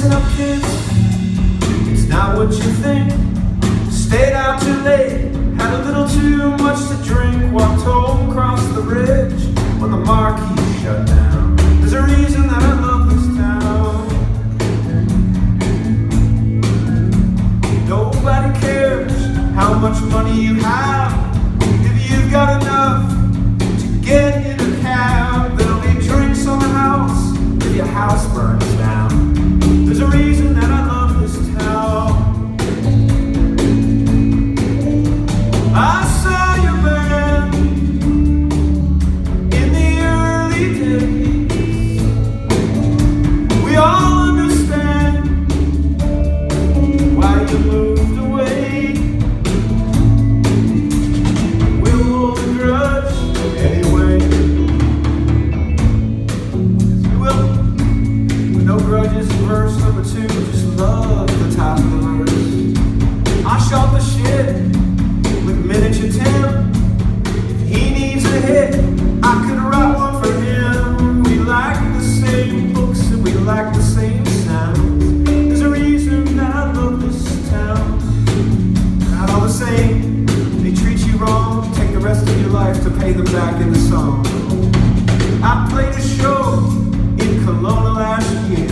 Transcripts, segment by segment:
Listen up, kids, it's not what you think. Stayed out too late, had a little too much to drink. Walked home across the bridge when the marquee shut down. There's a reason that I love this town. Nobody cares how much money you have. If you've got enough to get in a cab, there'll be drinks on the house if your house burns down. There's a reason that I love this town. I saw your band in the early days. We all understand why you moved away. We'll hold a grudge anyway. Yes, we will. With no grudges in verse number 2, just love the top of the verse. I shot the shit with miniature Tim. If he needs a hit, I could write one for him. We like the same books and we like the same sounds. There's a reason that I love this town. Not all the same, they treat you wrong. Take the rest of your life to pay them back in the song. I played a show in Kelowna last year.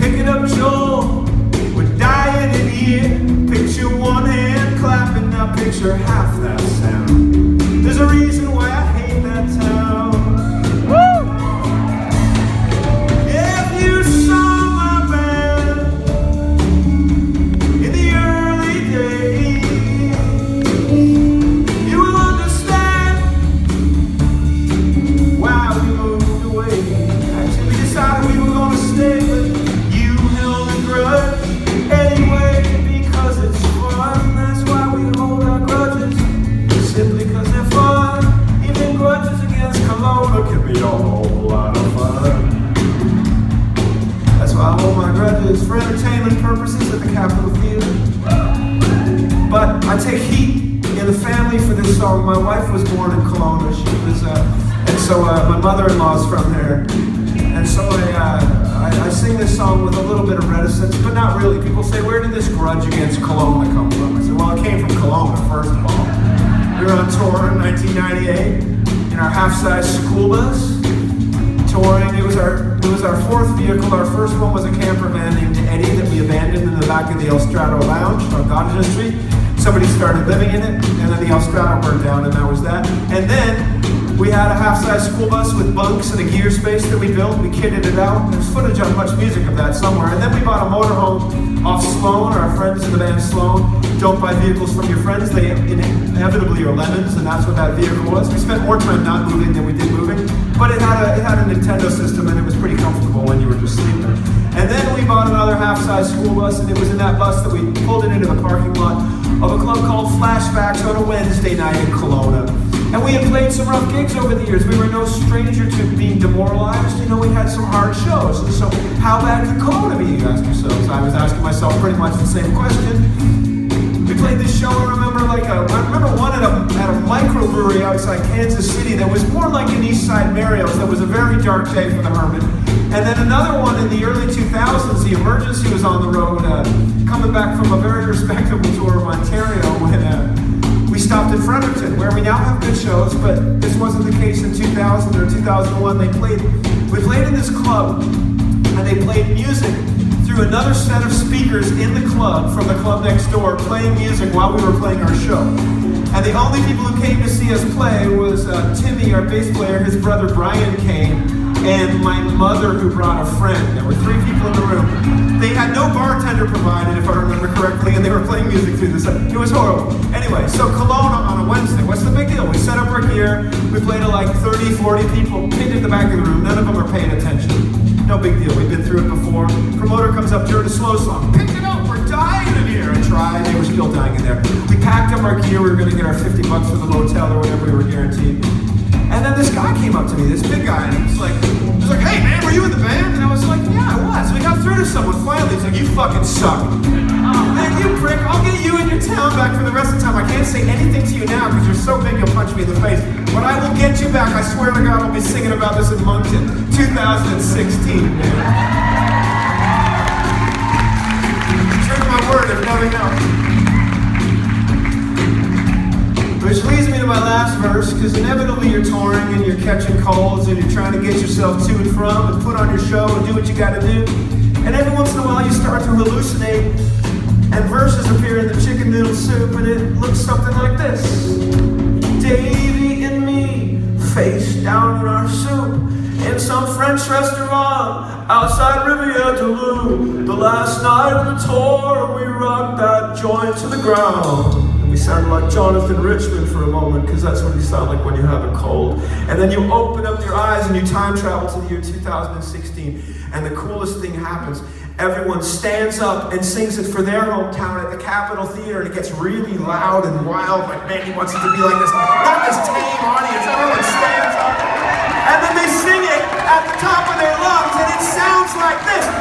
Pick it up, Joel, we're dying in here. Picture one hand clapping, now picture half that sound. There's a reason why I hate that town. Woo! If you saw my band in the early days, you will understand why we moved away. Actually, we decided we were going to stay, but you held a grudge anyway because it's fun. That's why we hold our grudges, simply because they're fun. Even grudges against Kelowna can be a whole lot of fun. That's why I hold my grudges for entertainment purposes at the Capitol Theater. But I take heat in the family for this song. My wife was born in Kelowna. She was, and so my mother-in-law's from there. And so I sing this song with a little bit of reticence, but not really. People say, where did this grudge against Kelowna come from? I said, well, it came from Kelowna, first of all. We were on tour in 1998 in our half-size school bus, touring. It was our fourth vehicle. Our first one was a camper van named Eddie that we abandoned in the back of the El Strado Lounge on Gottingen Street. Somebody started living in it, and then the El Strado burned down, and that was that. And then we had a half-size school bus with bunks and a gear space that we built. We kitted it out. There's footage on Much Music of that somewhere. And then we bought a motorhome off Sloan. Our friends in the band Sloan don't buy vehicles from your friends. They inevitably are lemons, and that's what that vehicle was. We spent more time not moving than we did moving. But it had a Nintendo system, and it was pretty comfortable when you were just sleeping. And then we bought another half-size school bus, and it was in that bus that we pulled it into the parking lot of a club called Flashbacks on a Wednesday night in Kelowna. And we had played some rough gigs over the years. We were no stranger to being demoralized. You know, we had some hard shows. And so, how bad could Kelowna be, you ask yourselves? I was asking myself pretty much the same question. We played this show, I remember one at a microbrewery outside Kansas City that was more like an East Side Mario's. That was a very dark day for the Hermit. And then another one in the early 2000s, the Emergency was on the road, coming back from a very respectable tour of Ontario when we stopped in Fredericton, where we now have good shows, but this wasn't the case in 2000 or 2001. We played in this club, and they played music through another set of speakers in the club from the club next door, playing music while we were playing our show. And the only people who came to see us play was Timmy, our bass player, his brother Brian came, and my mother who brought a friend. There were 3 people in the room. They had no bartender provided, if I remember correctly, and they were playing music through this. It was horrible. Anyway, so Kelowna on a Wednesday, what's the big deal? We set up our gear, we played to like 30, 40 people, pinned in the back of the room, none of them are paying attention. No big deal, we've been through it before. Promoter comes up during a slow song, pick it up, we're dying in here. I tried, they were still dying in there. We packed up our gear, we were gonna get our $50 for the motel or whatever we were guaranteed. And then this guy came up to me, this big guy, and he was like, hey man, were you in the band? And I was like, yeah, I was. So we got through to someone finally, he's like, you fucking suck. Man, you prick, I'll get you in your town back for the rest of the time. I can't say anything to you now because you're so big you'll punch me in the face. But I will get you back, I swear to God, I'll be singing about this in Moncton, 2016, man. olds and you're trying to get yourself to and from and put on your show and do what you gotta do. And every once in a while you start to hallucinate and verses appear in the chicken noodle soup and it looks something like this. Davy and me, face down in our soup, in some French restaurant outside Rivière-du-Loup. The last night of the tour, we rocked that joint to the ground. And we sounded like Jonathan Richman for a moment, because that's what you sound like when you have a cold. And then you open up your eyes and you time travel to the year 2016, and the coolest thing happens. Everyone stands up and sings it for their hometown at the Capitol Theater, and it gets really loud and wild, like Manny wants it to be like this, not this tame audience. Everyone stands up, and then they sing it at the top of their lungs, and it sounds like this.